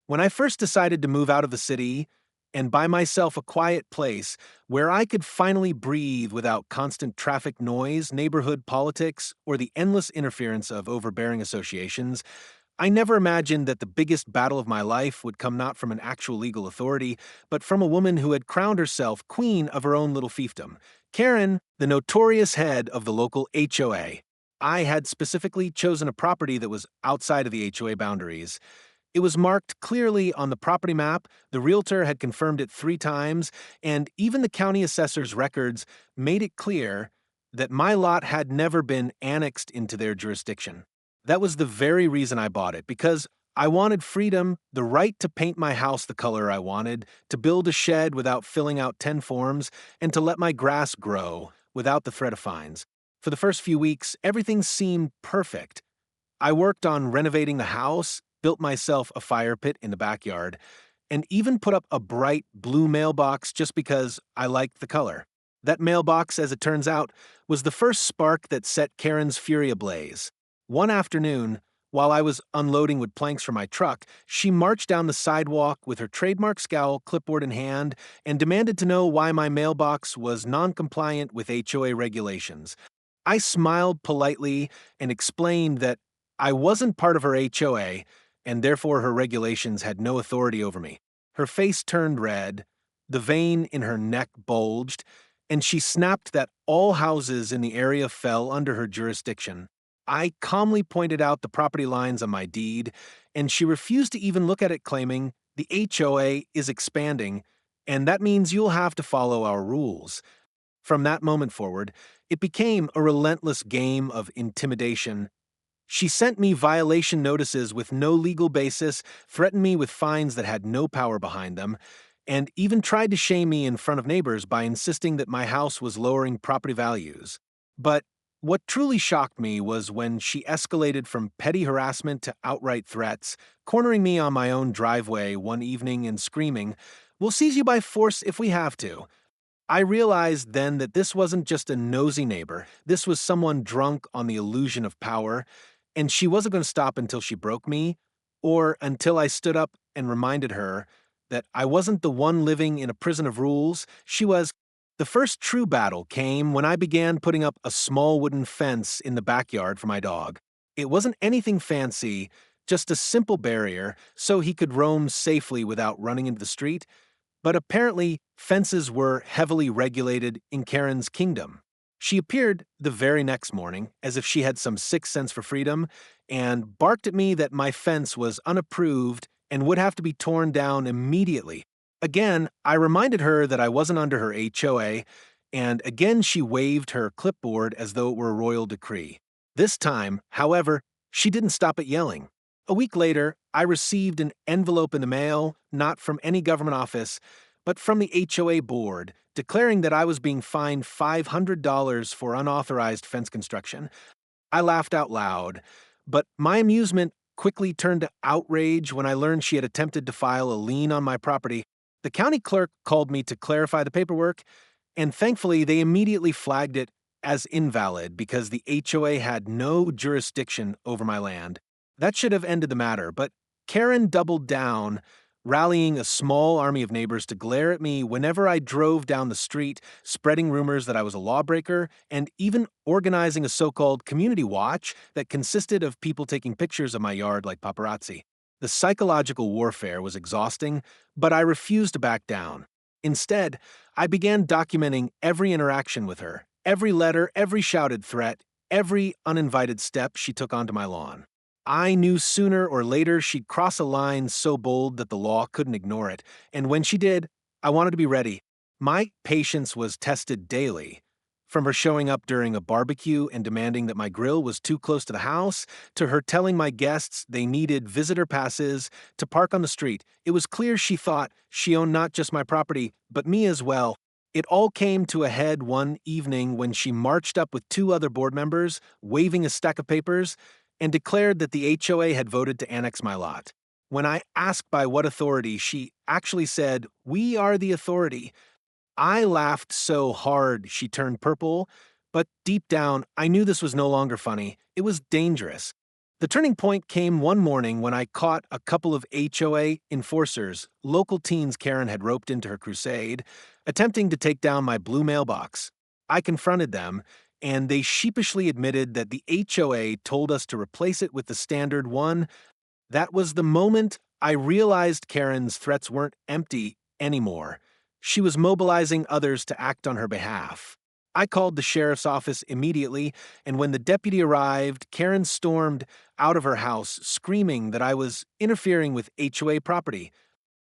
When I first decided to move out of the city and buy myself a quiet place where I could finally breathe without constant traffic noise, neighborhood politics, or the endless interference of overbearing associations, I never imagined that the biggest battle of my life would come not from an actual legal authority, but from a woman who had crowned herself queen of her own little fiefdom. Karen, the notorious head of the local HOA. I had specifically chosen a property that was outside of the HOA boundaries. It was marked clearly on the property map, the realtor had confirmed it 3 times, and even the county assessor's records made it clear that my lot had never been annexed into their jurisdiction. That was the very reason I bought it, because I wanted freedom, the right to paint my house the color I wanted, to build a shed without filling out 10 forms, and to let my grass grow without the threat of fines. For the first few weeks, everything seemed perfect. I worked on renovating the house, built myself a fire pit in the backyard, and even put up a bright blue mailbox just because I liked the color. That mailbox, as it turns out, was the first spark that set Karen's fury ablaze. One afternoon, while I was unloading wood planks from my truck, she marched down the sidewalk with her trademark scowl, clipboard in hand, and demanded to know why my mailbox was non-compliant with HOA regulations. I smiled politely and explained that I wasn't part of her HOA, and therefore her regulations had no authority over me. Her face turned red, the vein in her neck bulged, and she snapped that all houses in the area fell under her jurisdiction. I calmly pointed out the property lines on my deed, and she refused to even look at it, claiming, "The HOA is expanding, and that means you'll have to follow our rules." From that moment forward, it became a relentless game of intimidation. She sent me violation notices with no legal basis, threatened me with fines that had no power behind them, and even tried to shame me in front of neighbors by insisting that my house was lowering property values. But what truly shocked me was when she escalated from petty harassment to outright threats, cornering me on my own driveway one evening and screaming, "We'll seize you by force if we have to." I realized then that this wasn't just a nosy neighbor, this was someone drunk on the illusion of power, and she wasn't going to stop until she broke me, or until I stood up and reminded her that I wasn't the one living in a prison of rules, she was. The first true battle came when I began putting up a small wooden fence in the backyard for my dog. It wasn't anything fancy, just a simple barrier so he could roam safely without running into the street. But apparently, fences were heavily regulated in Karen's kingdom. She appeared the very next morning, as if she had some sixth sense for freedom, and barked at me that my fence was unapproved and would have to be torn down immediately. Again, I reminded her that I wasn't under her HOA, and again she waved her clipboard as though it were a royal decree. This time, however, she didn't stop at yelling. A week later, I received an envelope in the mail, not from any government office, but from the HOA board, declaring that I was being fined $500 for unauthorized fence construction. I laughed out loud, but my amusement quickly turned to outrage when I learned she had attempted to file a lien on my property. The county clerk called me to clarify the paperwork, and thankfully they immediately flagged it as invalid because the HOA had no jurisdiction over my land. That should have ended the matter, but Karen doubled down, rallying a small army of neighbors to glare at me whenever I drove down the street, spreading rumors that I was a lawbreaker, and even organizing a so-called community watch that consisted of people taking pictures of my yard like paparazzi. The psychological warfare was exhausting, but I refused to back down. Instead, I began documenting every interaction with her, every letter, every shouted threat, every uninvited step she took onto my lawn. I knew sooner or later she'd cross a line so bold that the law couldn't ignore it, and when she did, I wanted to be ready. My patience was tested daily. From her showing up during a barbecue and demanding that my grill was too close to the house, to her telling my guests they needed visitor passes to park on the street, it was clear she thought she owned not just my property, but me as well. It all came to a head one evening when she marched up with 2 other board members, waving a stack of papers, and declared that the HOA had voted to annex my lot. When I asked by what authority, she actually said, "We are the authority." I laughed so hard she turned purple, but deep down, I knew this was no longer funny. It was dangerous. The turning point came one morning when I caught a couple of HOA enforcers, local teens Karen had roped into her crusade, attempting to take down my blue mailbox. I confronted them, and they sheepishly admitted that the HOA told us to replace it with the standard one. That was the moment I realized Karen's threats weren't empty anymore. She was mobilizing others to act on her behalf. I called the sheriff's office immediately, and when the deputy arrived, Karen stormed out of her house, screaming that I was interfering with HOA property.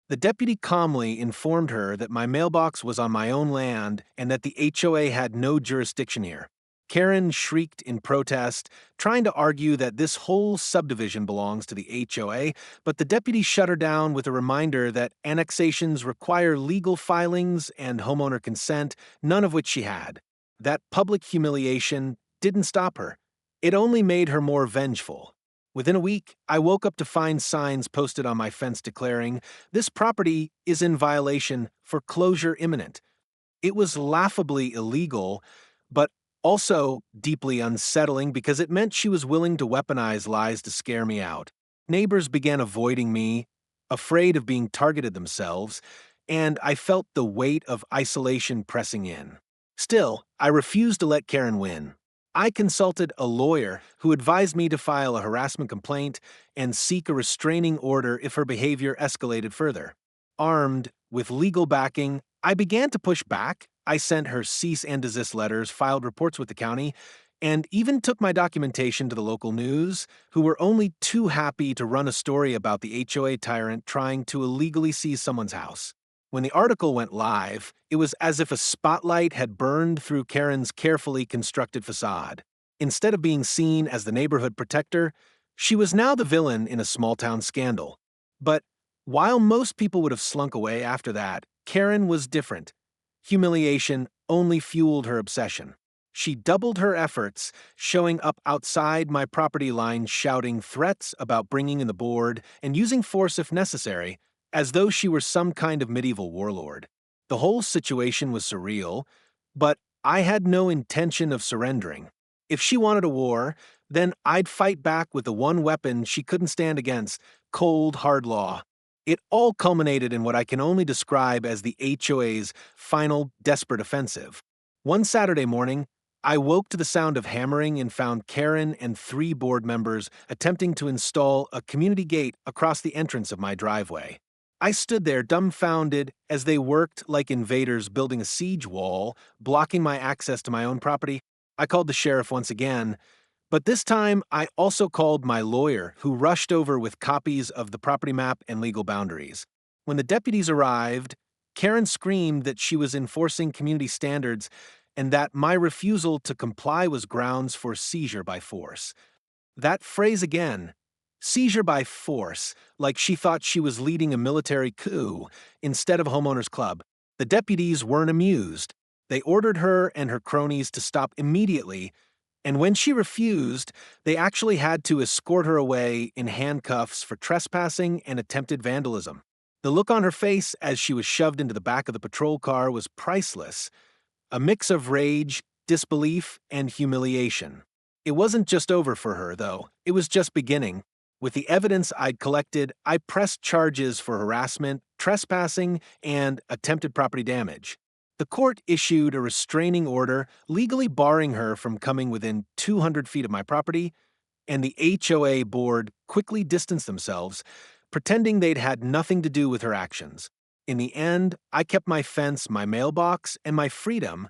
The deputy calmly informed her that my mailbox was on my own land and that the HOA had no jurisdiction here. Karen shrieked in protest, trying to argue that this whole subdivision belongs to the HOA, but the deputy shut her down with a reminder that annexations require legal filings and homeowner consent, none of which she had. That public humiliation didn't stop her. It only made her more vengeful. Within a week, I woke up to find signs posted on my fence declaring, "This property is in violation, foreclosure imminent." It was laughably illegal, but also deeply unsettling because it meant she was willing to weaponize lies to scare me out. Neighbors began avoiding me, afraid of being targeted themselves, and I felt the weight of isolation pressing in. Still, I refused to let Karen win. I consulted a lawyer who advised me to file a harassment complaint and seek a restraining order if her behavior escalated further. Armed with legal backing, I began to push back. I sent her cease and desist letters, filed reports with the county, and even took my documentation to the local news, who were only too happy to run a story about the HOA tyrant trying to illegally seize someone's house. When the article went live, it was as if a spotlight had burned through Karen's carefully constructed facade. Instead of being seen as the neighborhood protector, she was now the villain in a small-town scandal. But while most people would have slunk away after that, Karen was different. Humiliation only fueled her obsession. She doubled her efforts, showing up outside my property line shouting threats about bringing in the board and using force if necessary, as though she were some kind of medieval warlord. The whole situation was surreal, but I had no intention of surrendering. If she wanted a war, then I'd fight back with the one weapon she couldn't stand against: cold, hard law. It all culminated in what I can only describe as the HOA's final desperate offensive. One Saturday morning, I woke to the sound of hammering and found Karen and 3 board members attempting to install a community gate across the entrance of my driveway. I stood there dumbfounded as they worked like invaders building a siege wall, blocking my access to my own property. I called the sheriff once again, but this time I also called my lawyer, who rushed over with copies of the property map and legal boundaries. When the deputies arrived, Karen screamed that she was enforcing community standards and that my refusal to comply was grounds for seizure by force. That phrase again, seizure by force, like she thought she was leading a military coup instead of a homeowners club. The deputies weren't amused. They ordered her and her cronies to stop immediately, and when she refused, they actually had to escort her away in handcuffs for trespassing and attempted vandalism. The look on her face as she was shoved into the back of the patrol car was priceless, a mix of rage, disbelief, and humiliation. It wasn't just over for her, though. It was just beginning. With the evidence I'd collected, I pressed charges for harassment, trespassing, and attempted property damage. The court issued a restraining order legally barring her from coming within 200 feet of my property, and the HOA board quickly distanced themselves, pretending they'd had nothing to do with her actions. In the end, I kept my fence, my mailbox, and my freedom,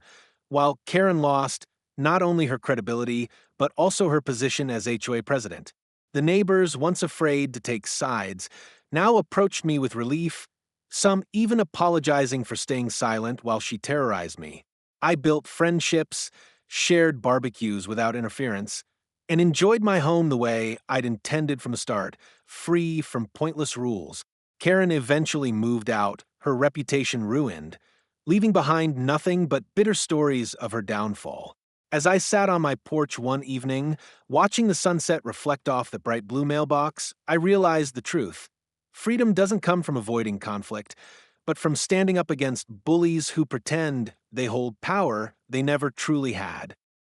while Karen lost not only her credibility, but also her position as HOA president. The neighbors, once afraid to take sides, now approached me with relief, some even apologizing for staying silent while she terrorized me. I built friendships, shared barbecues without interference, and enjoyed my home the way I'd intended from the start, free from pointless rules. Karen eventually moved out, her reputation ruined, leaving behind nothing but bitter stories of her downfall. As I sat on my porch one evening, watching the sunset reflect off the bright blue mailbox, I realized the truth. Freedom doesn't come from avoiding conflict, but from standing up against bullies who pretend they hold power they never truly had.